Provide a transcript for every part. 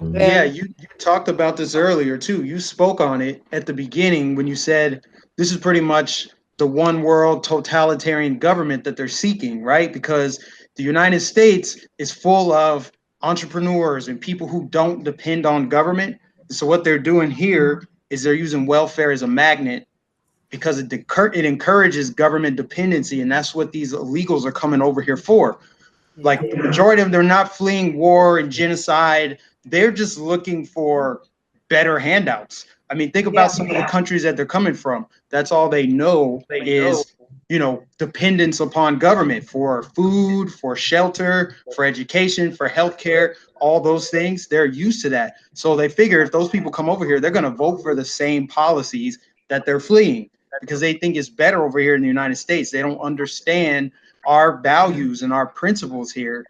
Yeah, you talked about this earlier too. You spoke on it at the beginning when you said this is pretty much the one world totalitarian government that they're seeking, right? Because the United States is full of entrepreneurs and people who don't depend on government. So what they're doing here is they're using welfare as a magnet because it encourages government dependency, and that's what these illegals are coming over here for. Like the majority of them, they're not fleeing war and genocide. They're just looking for better handouts. I mean, think about some of the countries that they're coming from. That's all they know is, dependence upon government for food, for shelter, for education, for healthcare, all those things. They're used to that. So they figure if those people come over here, they're going to vote for the same policies that they're fleeing because they think it's better over here in the United States. They don't understand our values and our principles here,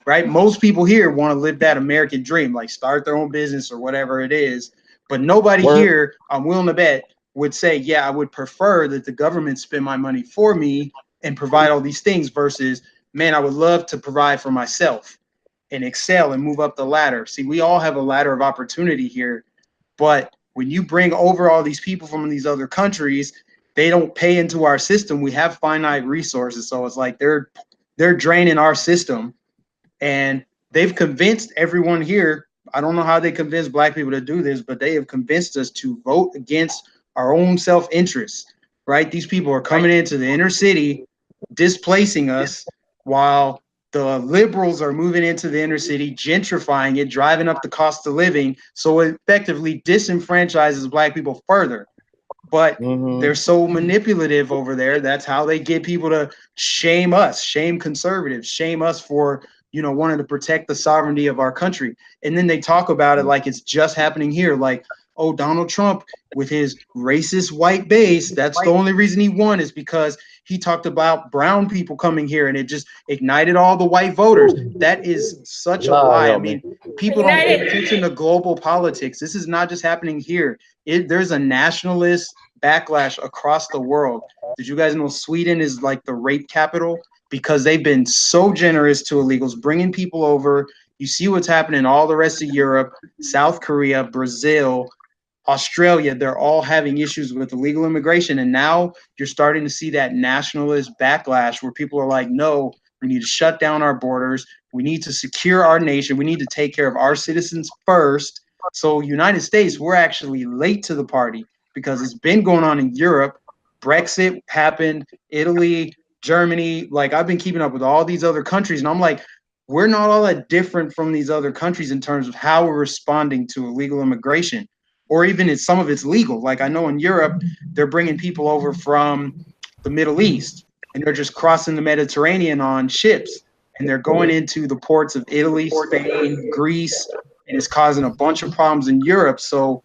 right? Most people here want to live that American dream, like start their own business or whatever it is. But nobody Word. here, I'm willing to bet, would say, yeah, I would prefer that the government spend my money for me and provide all these things versus, man, I would love to provide for myself and excel and move up the ladder. See, we all have a ladder of opportunity here, but when you bring over all these people from these other countries, they don't pay into our system. We have finite resources, so it's like they're draining our system, and they've convinced everyone here. I don't know how they convinced black people to do this, but they have convinced us to vote against our own self-interest. Right? These people are coming into the inner city, displacing us, while the liberals are moving into the inner city, gentrifying it, driving up the cost of living. So it effectively disenfranchises black people further. But they're so manipulative over there. That's how they get people to shame us, shame conservatives, shame us for, wanting to protect the sovereignty of our country. And then they talk about it like it's just happening here. Like, oh, Donald Trump with his racist white base, that's the only reason he won is because he talked about brown people coming here and it just ignited all the white voters. That is such a Lie lie. I on me. mean, people don't pay attention to global politics. This is not just happening here. There's a nationalist backlash across the world. Did you guys know Sweden is like the rape capital? Because they've been so generous to illegals, bringing people over. You see what's happening in all the rest of Europe, South Korea, Brazil, Australia. They're all having issues with illegal immigration. And now you're starting to see that nationalist backlash where people are like, no, we need to shut down our borders. We need to secure our nation. We need to take care of our citizens first. So, United States, we're actually late to the party because it's been going on in Europe. Brexit happened, Italy, Germany. Like, I've been keeping up with all these other countries, and I'm like, we're not all that different from these other countries in terms of how we're responding to illegal immigration, or even it's some of it's legal. Like, I know in Europe, they're bringing people over from the Middle East, and they're just crossing the Mediterranean on ships, and they're going into the ports of Italy, Spain, Greece, and it's causing a bunch of problems in Europe. So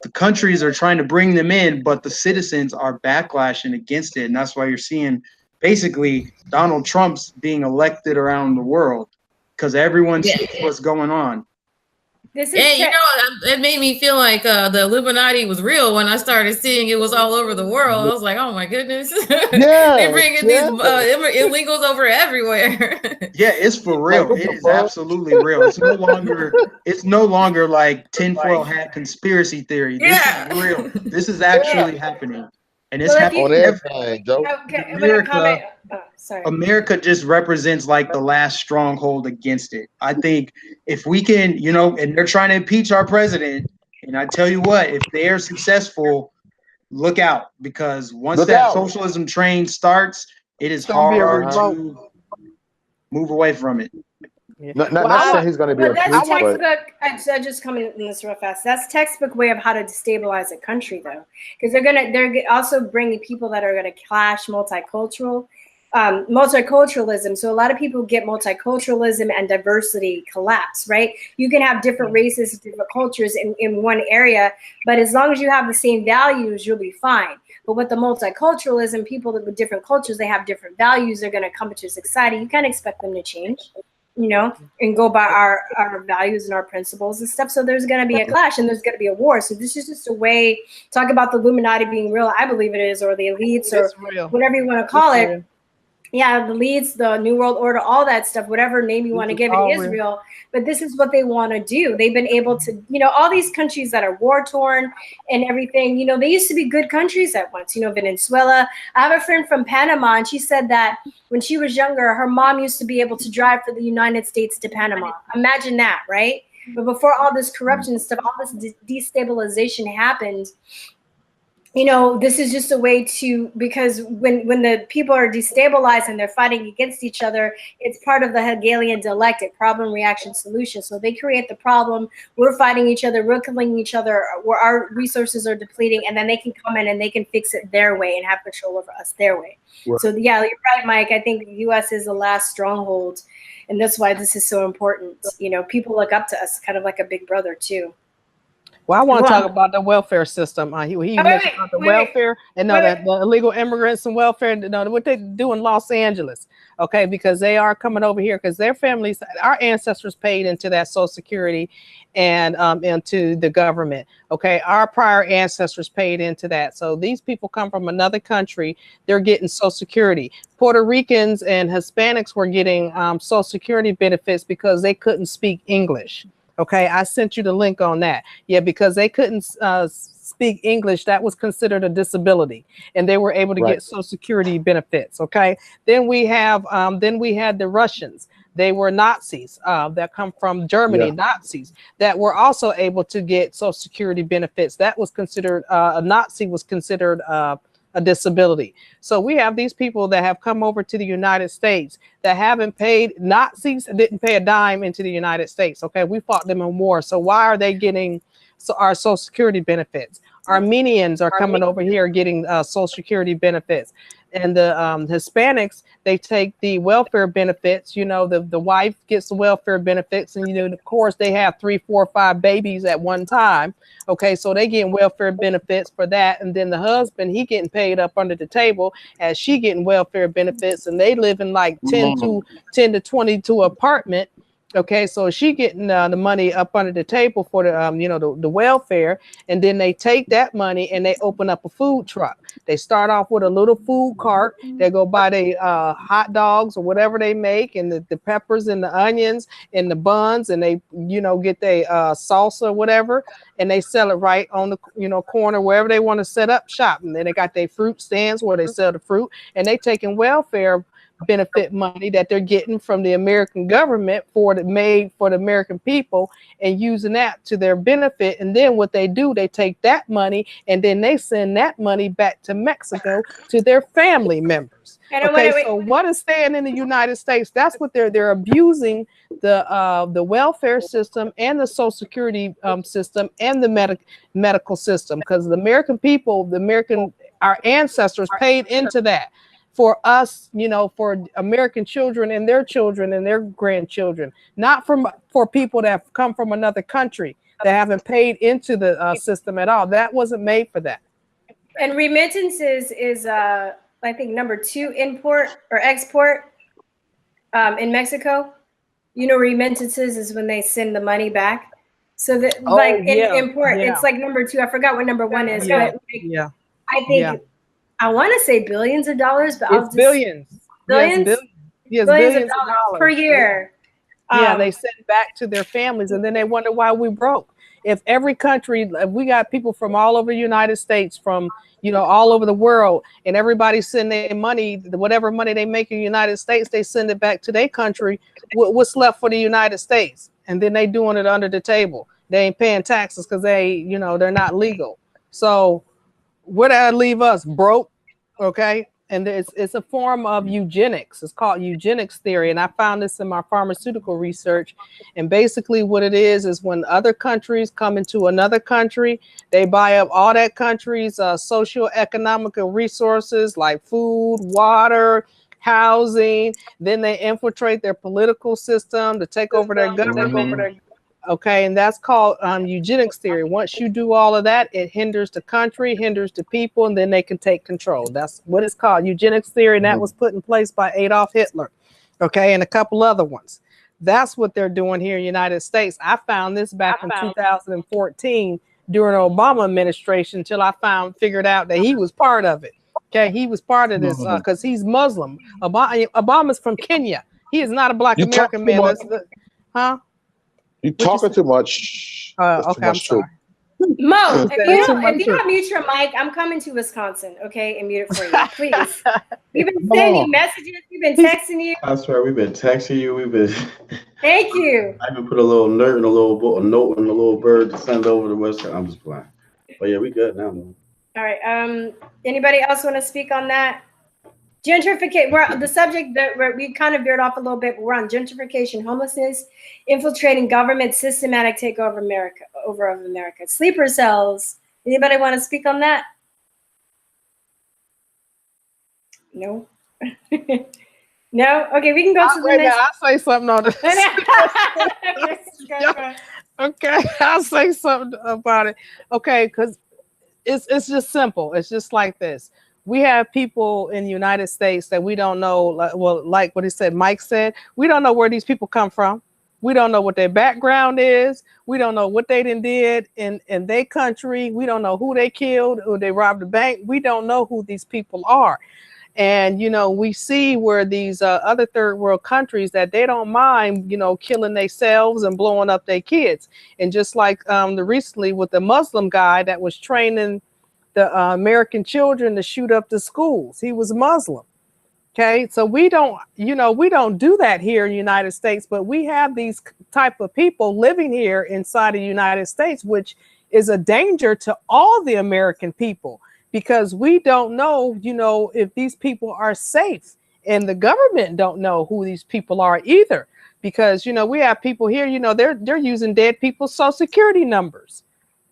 the countries are trying to bring them in, but the citizens are backlashing against it. And that's why you're seeing basically Donald Trump's being elected around the world because everyone Yeah. sees what's going on. This Yeah, is it made me feel like the Illuminati was real when I started seeing it was all over the world. I was like, oh my goodness, they Yeah, bringing these yeah. illegals over everywhere. Yeah, it's for Like real. what It the is fuck? absolutely real. It's no longer like tinfoil hat conspiracy theory. This is Yeah. real. This is actually happening. And it's well, if happening On you everything, Joe. okay, in I'm gonna comment. America. Sorry. America just represents like the last stronghold against it. I think if we can, and they're trying to impeach our president, and I tell you what, if they are successful, look out because once Look that out. socialism train starts, it is It's gonna be a hard Uh-huh. revolt. to move away from it. Yeah. Not, Well, not I saying want. he's going to be But that's I impeached, want. but textbook. I just coming in this real fast. That's textbook way of how to destabilize a country, though, because they're also bringing people that are gonna clash multiculturalism. So a lot of people get multiculturalism and diversity collapse, right? You can have different races, different cultures in one area, but as long as you have the same values, you'll be fine. But with the multiculturalism, people with different cultures, they have different values. They're going to come into society. You can't expect them to change, and go by our values and our principles and stuff. So there's going to be a clash and there's going to be a war. So this is just a way, talk about the Illuminati being real. I believe it is, or the elites, or It's real. whatever you want to call It's it. real. Yeah, the leads, the New World Order, all that stuff, whatever name you want to give it, Israel. But this is what they want to do. They've been able to, all these countries that are war torn and everything, they used to be good countries at once, Venezuela. I have a friend from Panama, and she said that when she was younger, her mom used to be able to drive for the United States to Panama. Imagine that, right? But before all this corruption stuff, all this destabilization happened, this is just a way to, because when the people are destabilized and they're fighting against each other, it's part of the Hegelian dialectic, problem, reaction, solution. So they create the problem, we're fighting each other, we're killing each other, where our resources are depleting, and then they can come in and they can fix it their way and have control over us their way. Right. So yeah, you're right, Mike. I think the U.S. is the last stronghold, and that's why this is so important. People look up to us, kind of like a big brother too. Well, I want to talk about the welfare system. He mentioned about the welfare and the illegal immigrants and welfare. What they do in Los Angeles, okay? Because they are coming over here because their families, our ancestors paid into that Social Security and into the government. Okay, our prior ancestors paid into that. So these people come from another country. They're getting Social Security. Puerto Ricans and Hispanics were getting Social Security benefits because they couldn't speak English. Okay, I sent you the link on that. Yeah, because they couldn't speak English, that was considered a disability, and they were able to get Social Security benefits. Okay, then we had the Russians. They were Nazis that come from Germany, Nazis that were also able to get Social Security benefits. That was considered a Nazi was considered a disability. So we have these people that have come over to the United States that haven't paid. Nazis didn't pay a dime into the United States. Okay, we fought them in war. So why are they getting our Social Security benefits? Armenians are coming over here getting Social Security benefits. And the Hispanics, they take the welfare benefits. The wife gets the welfare benefits, and of course they have 3, 4, 5 babies at one time. Okay, so they getting welfare benefits for that, and then the husband, he getting paid up under the table as she getting welfare benefits, and they live in like 10 to 22 apartment. Okay, so she getting the money up under the table for the welfare, and then they take that money and they open up a food truck. They start off with a little food cart. They go buy the hot dogs or whatever they make, and the peppers and the onions and the buns, and they get their salsa or whatever, and they sell it right on the corner wherever they want to set up shop. And then they got their fruit stands where they sell the fruit, and they taking welfare benefit money that they're getting from the American government for the American people and using that to their benefit. And then what they do, they take that money and then they send that money back to Mexico to their family members. Okay, so what is staying in the United States? That's what they're abusing the welfare system and the Social Security system and the medical system, because the American people, our ancestors paid into that. For us, for American children and their grandchildren, not for people that have come from another country that haven't paid into the system at all. That wasn't made for that. And remittances is, I think, number 2 import or export in Mexico. Remittances is when they send the money back. So that import, it's like number 2. I forgot what number 1 is. Yeah. But I think. I want to say billions of dollars, but it's billions. Billions? Yes, billions of dollars per year. Yeah, they send back to their families, and then they wonder why we broke. If every country, if we got people from all over the United States, from all over the world, and everybody send their money, whatever money they make in the United States, they send it back to their country. What's left for the United States? And then they doing it under the table. They ain't paying taxes because they're not legal. So where did that leave us? Broke. Okay, and it's a form of eugenics. It's called eugenics theory, and I found this in my pharmaceutical research. And basically what it is when other countries come into another country, they buy up all that country's socio-economical resources like food, water, housing. Then they infiltrate their political system to take over their government. Okay, and that's called eugenics theory. Once you do all of that, it hinders the country, hinders the people, and then they can take control. That's what it's called, eugenics theory, and that was put in place by Adolf Hitler, okay, and a couple other ones. That's what they're doing here in the United States. I found this back in 2014 during the Obama administration until I figured out that he was part of it. Okay, he was part of this because he's Muslim. Obama's from Kenya. He is not a Black American man. Huh? You talking too much. Okay, I'm sorry. Mo, if you don't mute your mic, I'm coming to Wisconsin, okay, and mute it for you, please. We've been sending you messages. We've been texting you. I swear, we've been texting you. We've been. Thank you. I even put a little note and a little bird to send over the website. I'm just playing. But yeah, we good now, man. All right. Anybody else want to speak on that? Gentrification. We're the subject that we kind of veered off a little bit. But we're on gentrification, homelessness, infiltrating government, systematic takeover of America, sleeper cells. Anybody want to speak on that? No. No. Okay, we can go to the next. I'll say something on this. Okay, I'll say something about it. Okay, because it's just simple. It's just like this. We have people in the United States that we don't know, like what he said, Mike said, we don't know where these people come from. We don't know what their background is. We don't know what they did in their country. We don't know who they killed or they robbed a bank. We don't know who these people are. And, we see where these other third world countries that they don't mind, killing themselves and blowing up their kids. And just like recently with the Muslim guy that was training the American children to shoot up the schools. He was Muslim. Okay, so we don't do that here in the United States, but we have these type of people living here inside of the United States, which is a danger to all the American people because we don't know, if these people are safe, and the government don't know who these people are either, because we have people here, they're using dead people's social security numbers.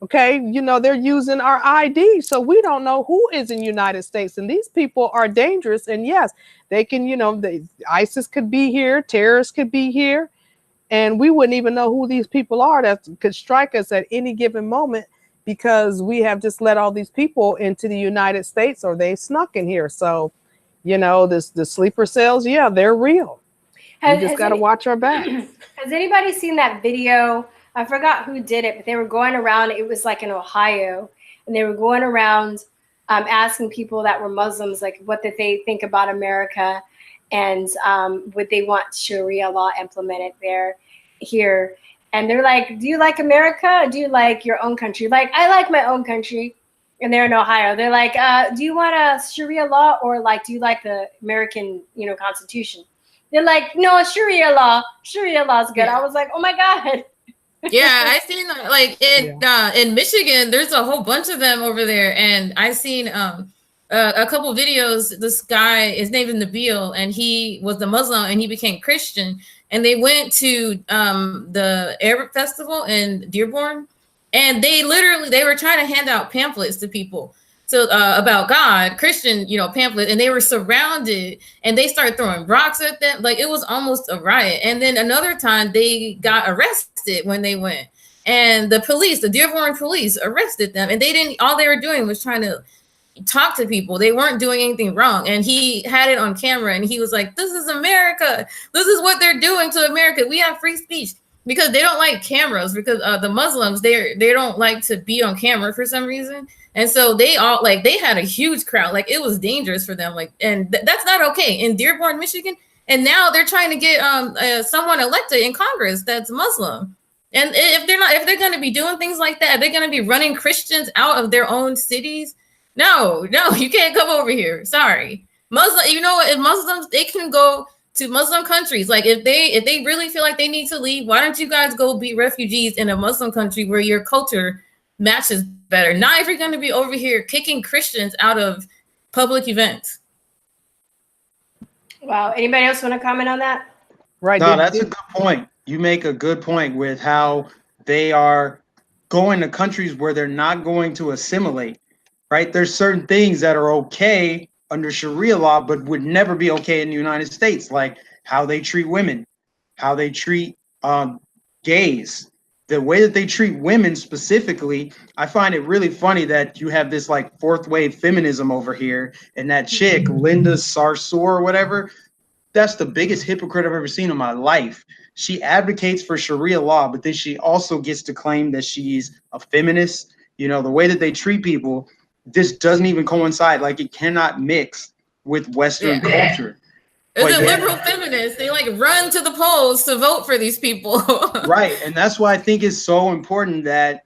Okay, they're using our ID, so we don't know who is in the United States, and these people are dangerous. And yes, they can, ISIS could be here, terrorists could be here, and we wouldn't even know who these people are that could strike us at any given moment because we have just let all these people into the United States or they snuck in here. So, the sleeper cells, yeah, they're real. We just got to watch our back. Has anybody seen that video? I forgot who did it, but they were going around. It was like in Ohio, and they were going around asking people that were Muslims, like, what did they think about America, and would they want Sharia law implemented here? And they're like, "Do you like America? Or do you like your own country?" Like, I like my own country, and they're in Ohio. They're like, "Do you want a Sharia law, or do you like the American, Constitution?" They're like, "No, Sharia law. Sharia law is good." Yeah. I was like, "Oh my God." Yeah, I seen like in Michigan, there's a whole bunch of them over there, and I seen a couple of videos. This guy, his name is Nabil, and he was a Muslim, and he became Christian, and they went to the Arab festival in Dearborn, and they were trying to hand out pamphlets to people. So about God, Christian, pamphlet, and they were surrounded, and they started throwing rocks at them. Like, it was almost a riot. And then another time they got arrested when they went, and the Dearborn police arrested them, and all they were doing was trying to talk to people. They weren't doing anything wrong. And he had it on camera, and he was like, "This is America. This is what they're doing to America. We have free speech." Because they don't like cameras, because the Muslims, they don't like to be on camera for some reason. And so they had a huge crowd. Like, it was dangerous for them. Like, and that's not okay in Dearborn, Michigan. And now they're trying to get someone elected in Congress that's Muslim. And if they're going to be doing things like that, they're going to be running Christians out of their own cities. No, you can't come over here. Sorry. If Muslims, they can go to Muslim countries. Like, if they really feel like they need to leave, why don't you guys go be refugees in a Muslim country where your culture matches better? Not if you're going to be over here kicking Christians out of public events. Wow. Anybody else want to comment on that? Right. No, that's a good point. You make a good point with how they are going to countries where they're not going to assimilate, right? There's certain things that are okay under Sharia law, but would never be okay in the United States, like how they treat women, how they treat gays, the way that they treat women specifically. I find it really funny that you have this like fourth wave feminism over here, and that chick, Linda Sarsour or whatever, that's the biggest hypocrite I've ever seen in my life. She advocates for Sharia law, but then she also gets to claim that she's a feminist. The way that they treat people, this doesn't even coincide. Like it cannot mix with Western culture. It's a liberal feminist. They like run to the polls to vote for these people. Right. And that's why I think it's so important that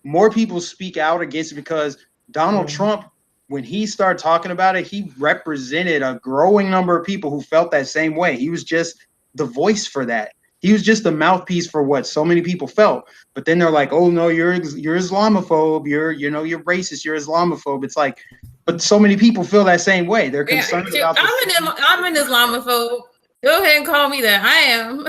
more people speak out against it, because Donald Trump, when he started talking about it, he represented a growing number of people who felt that same way. He was just the voice for that. He was just the mouthpiece for what so many people felt. But then they're like, "Oh no, you're Islamophobe. You're racist. You're Islamophobe." It's like, but so many people feel that same way. They're concerned about. I'm an Islamophobe. Go ahead and call me that. I am.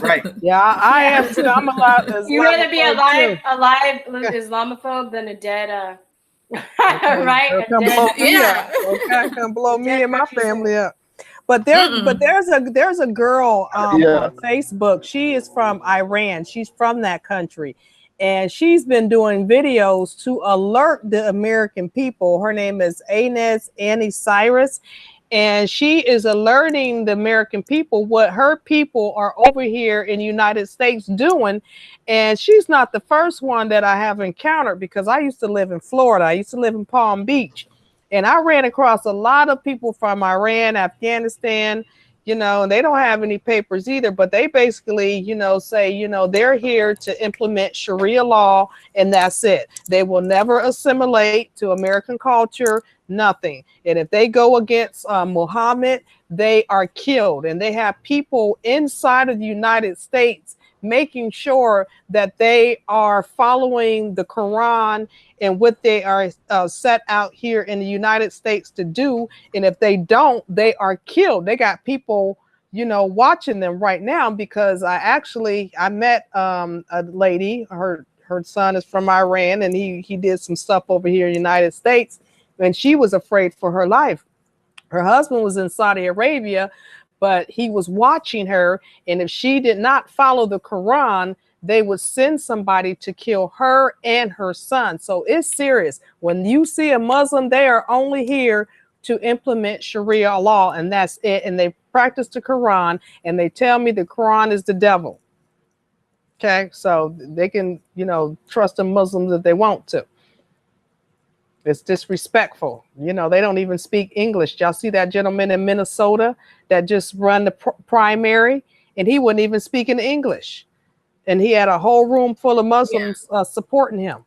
Right. Yeah, I am too. I'm allowed. You rather be alive Islamophobe than a dead. Right? Okay, come blow me and my family up. But there's a girl on Facebook. She is from Iran. She's from that country, and she's been doing videos to alert the American people. Her name is Annie Cyrus, and she is alerting the American people what her people are over here in the United States doing. And she's not the first one that I have encountered, because I used to live in Florida. I used to live in Palm Beach. And I ran across a lot of people from Iran, Afghanistan, and they don't have any papers either, but they basically, say, they're here to implement Sharia law, and that's it. They will never assimilate to American culture, nothing. And if they go against Muhammad, they are killed. And they have people inside of the United States making sure that they are following the Quran and what they are set out here in the United States to do. And if they don't, they are killed. They got people, watching them right now, because I met a lady, her son is from Iran, and he did some stuff over here in the United States, and she was afraid for her life. Her husband was in Saudi Arabia, but he was watching her, and if she did not follow the Quran, they would send somebody to kill her and her son. So it's serious. When you see a Muslim, they are only here to implement Sharia law, and that's it. And they practice the Quran, and they tell me the Quran is the devil. Okay, so they can, trust the Muslims if they want to. It's disrespectful. They don't even speak English. Y'all see that gentleman in Minnesota that just run the primary, and he wouldn't even speak in English. And he had a whole room full of Muslims supporting him.